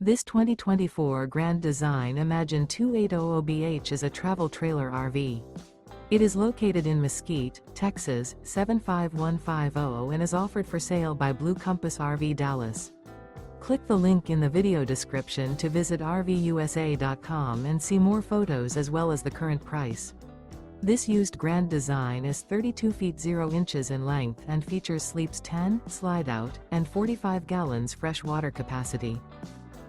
This 2024 Grand Design Imagine 2800BH is a travel trailer RV. It is located in Mesquite, Texas, 75150 and is offered for sale by Blue Compass RV Dallas. Click the link in the video description to visit RVUSA.com and see more photos as well as the current price. This used Grand Design is 32 feet 0 inches in length and features sleeps 10, slide-out, and 45 gallons fresh water capacity.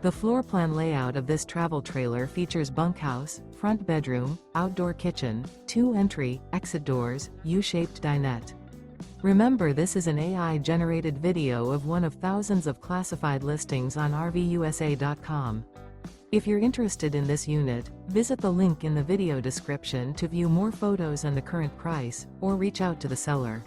The floor plan layout of this travel trailer features bunkhouse, front bedroom, outdoor kitchen, 2 entry, exit doors, U-shaped dinette. Remember, this is an AI-generated video of one of thousands of classified listings on RVUSA.com. If you're interested in this unit, visit the link in the video description to view more photos and the current price, or reach out to the seller.